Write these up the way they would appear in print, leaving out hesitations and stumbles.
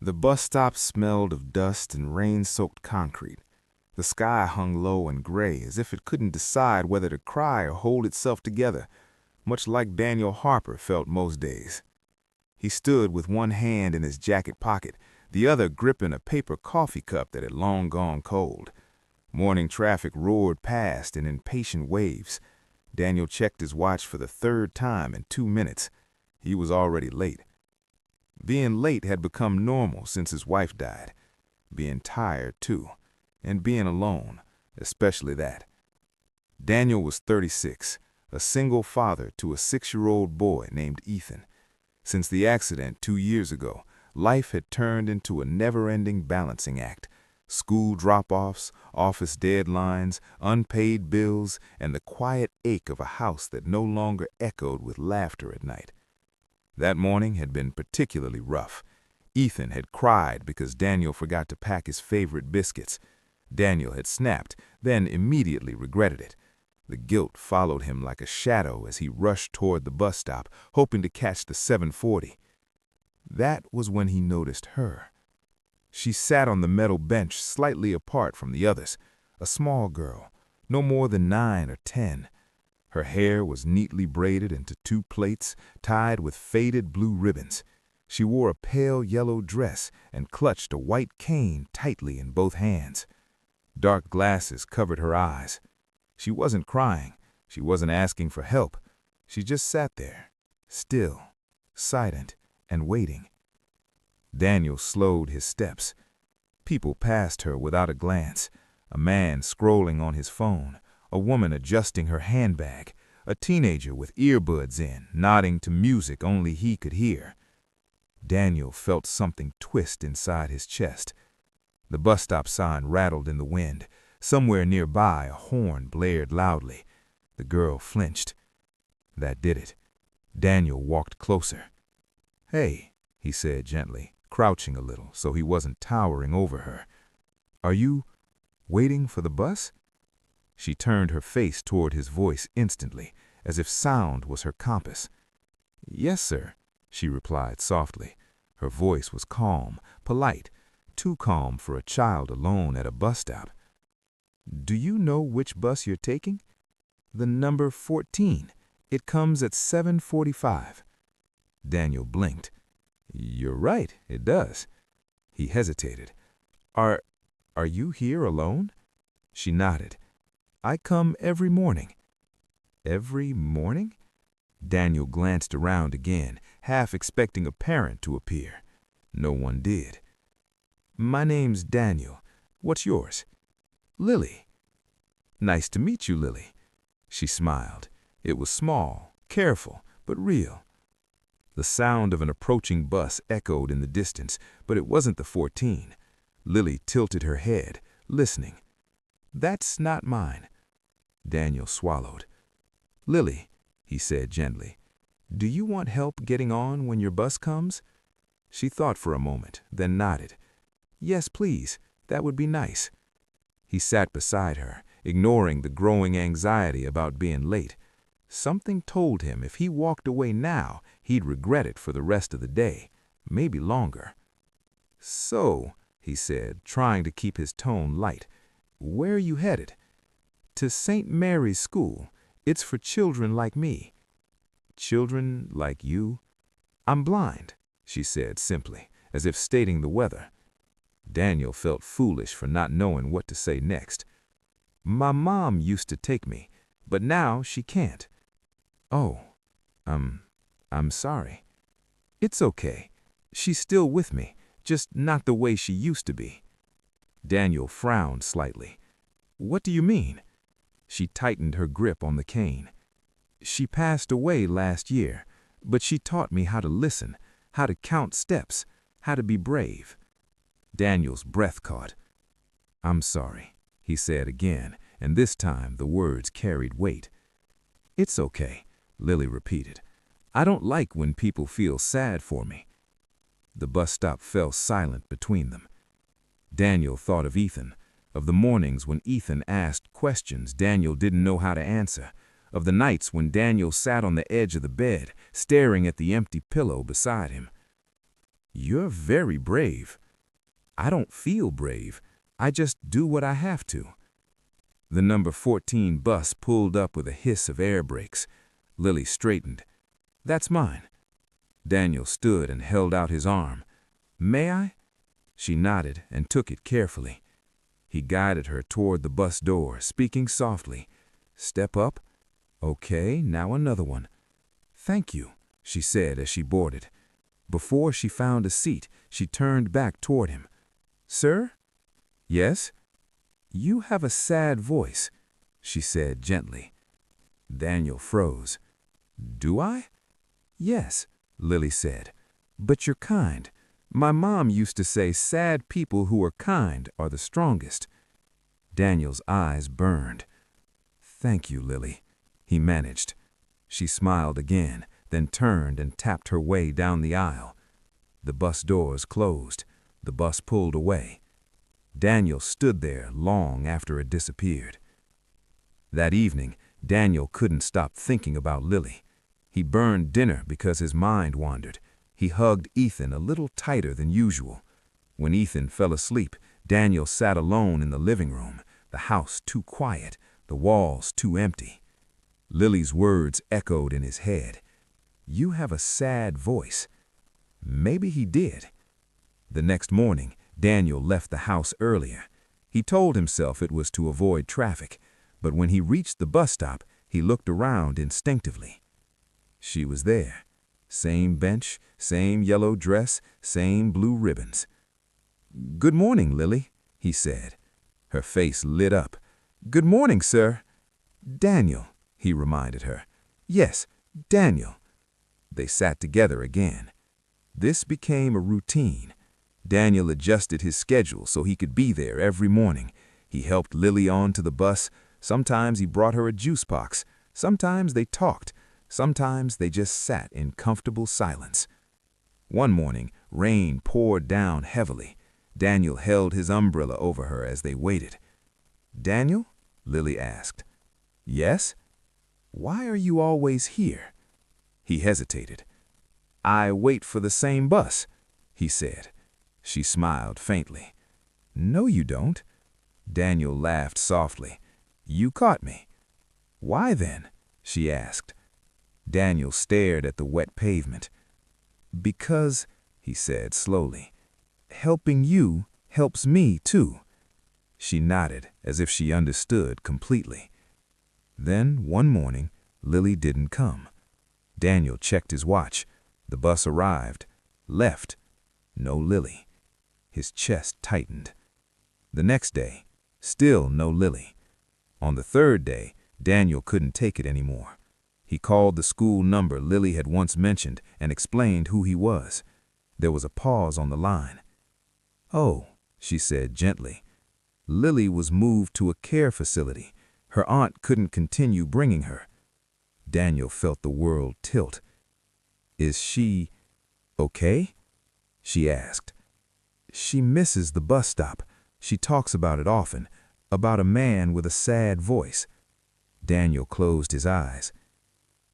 The bus stop smelled of dust and rain-soaked concrete. The sky hung low and gray, as if it couldn't decide whether to cry or hold itself together, much like Daniel Harper felt most days. He stood with one hand in his jacket pocket, the other gripping a paper coffee cup that had long gone cold. Morning traffic roared past in impatient waves. Daniel checked his watch for the third time in 2 minutes. He was already late. Being late had become normal since his wife died. Being tired, too, and being alone, especially that. Daniel was 36, a single father to a 6-year-old boy named Ethan. Since the accident 2 years ago, life had turned into a never-ending balancing act. School drop-offs, office deadlines, unpaid bills, and the quiet ache of a house that no longer echoed with laughter at night. That morning had been particularly rough. Ethan had cried because Daniel forgot to pack his favorite biscuits. Daniel had snapped, then immediately regretted it. The guilt followed him like a shadow as he rushed toward the bus stop, hoping to catch the 7:40. That was when he noticed her. She sat on the metal bench slightly apart from the others, a small girl, no more than 9 or 10. Her hair was neatly braided into 2 plaits, tied with faded blue ribbons. She wore a pale yellow dress and clutched a white cane tightly in both hands. Dark glasses covered her eyes. She wasn't crying. She wasn't asking for help. She just sat there, still, silent, and waiting. Daniel slowed his steps. People passed her without a glance. A man scrolling on his phone, a woman adjusting her handbag, a teenager with earbuds in, nodding to music only he could hear. Daniel felt something twist inside his chest. The bus stop sign rattled in the wind. Somewhere nearby, a horn blared loudly. The girl flinched. That did it. Daniel walked closer. "Hey," he said gently, crouching a little so he wasn't towering over her. "Are you waiting for the bus?" She turned her face toward his voice instantly, as if sound was her compass. "Yes, sir," she replied softly. Her voice was calm, polite, too calm for a child alone at a bus stop. "Do you know which bus you're taking?" "The number 14. It comes at 7:45. Daniel blinked. "You're right, it does." He hesitated. Are you here alone?" She nodded. "I come every morning." "Every morning?" Daniel glanced around again, half expecting a parent to appear. No one did. "My name's Daniel. What's yours?" "Lily." "Nice to meet you, Lily." She smiled. It was small, careful, but real. The sound of an approaching bus echoed in the distance, but it wasn't the 14. Lily tilted her head, listening. "That's not mine." Daniel swallowed. "Lily," he said gently, "do you want help getting on when your bus comes?" She thought for a moment, then nodded. "Yes, please. That would be nice." He sat beside her, ignoring the growing anxiety about being late. Something told him if he walked away now, he'd regret it for the rest of the day, maybe longer. "So," he said, trying to keep his tone light, "where are you headed?" "To St. Mary's School. It's for children like me." "Children like you?" "I'm blind," she said simply, as if stating the weather. Daniel felt foolish for not knowing what to say next. "My mom used to take me, but now she can't." "Oh, I'm sorry." "It's okay. She's still with me, just not the way she used to be." Daniel frowned slightly. "What do you mean?" She tightened her grip on the cane. "She passed away last year, but she taught me how to listen, how to count steps, how to be brave." Daniel's breath caught. "I'm sorry," he said again, and this time the words carried weight. "It's okay," Lily repeated. "I don't like when people feel sad for me." The bus stop fell silent between them. Daniel thought of Ethan, of the mornings when Ethan asked questions Daniel didn't know how to answer, of the nights when Daniel sat on the edge of the bed, staring at the empty pillow beside him. "You're very brave." "I don't feel brave. I just do what I have to." The number 14 bus pulled up with a hiss of air brakes. Lily straightened. "That's mine." Daniel stood and held out his arm. "May I?" She nodded and took it carefully. He guided her toward the bus door, speaking softly. "Step up. Okay, now another one." "Thank you," she said as she boarded. Before she found a seat, she turned back toward him. "Sir?" "Yes?" "You have a sad voice," she said gently. Daniel froze. "Do I?" "Yes," Lily said. "But you're kind. My mom used to say sad people who are kind are the strongest." Daniel's eyes burned. "Thank you, Lily," he managed. She smiled again, then turned and tapped her way down the aisle. The bus doors closed. The bus pulled away. Daniel stood there long after it disappeared. That evening, Daniel couldn't stop thinking about Lily. He burned dinner because his mind wandered. He hugged Ethan a little tighter than usual. When Ethan fell asleep, Daniel sat alone in the living room, the house too quiet, the walls too empty. Lily's words echoed in his head. "You have a sad voice." Maybe he did. The next morning, Daniel left the house earlier. He told himself it was to avoid traffic, but when he reached the bus stop, he looked around instinctively. She was there. Same bench, same yellow dress, same blue ribbons. "Good morning, Lily," he said. Her face lit up. "Good morning, sir." "Daniel," he reminded her. "Yes, Daniel." They sat together again. This became a routine. Daniel adjusted his schedule so he could be there every morning. He helped Lily onto the bus. Sometimes he brought her a juice box. Sometimes they talked. Sometimes they just sat in comfortable silence. One morning, rain poured down heavily. Daniel held his umbrella over her as they waited. "Daniel?" Lily asked. "Yes?" "Why are you always here?" He hesitated. "I wait for the same bus," he said. She smiled faintly. "No, you don't." Daniel laughed softly. "You caught me." "Why then?" she asked. Daniel stared at the wet pavement. "Because," he said slowly, "helping you helps me too." She nodded as if she understood completely. Then, one morning, Lily didn't come. Daniel checked his watch. The bus arrived. Left. No Lily. His chest tightened. The next day, still no Lily. On the third day, Daniel couldn't take it anymore. He called the school number Lily had once mentioned and explained who he was. There was a pause on the line. "Oh," she said gently. "Lily was moved to a care facility. Her aunt couldn't continue bringing her." Daniel felt the world tilt. "Is she okay?" she asked. "She misses the bus stop. She talks about it often, about a man with a sad voice." Daniel closed his eyes.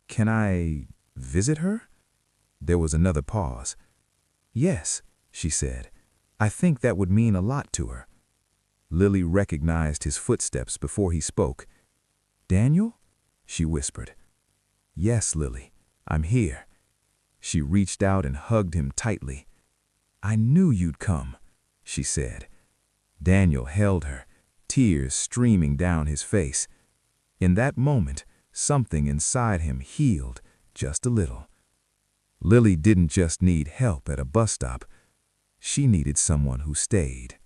"Can I visit her?" There was another pause. "Yes," she said. "I think that would mean a lot to her." Lily recognized his footsteps before he spoke. "Daniel?" she whispered. "Yes, Lily, I'm here." She reached out and hugged him tightly. "I knew you'd come," she said. Daniel held her, tears streaming down his face. In that moment, something inside him healed just a little. Lily didn't just need help at a bus stop. She needed someone who stayed.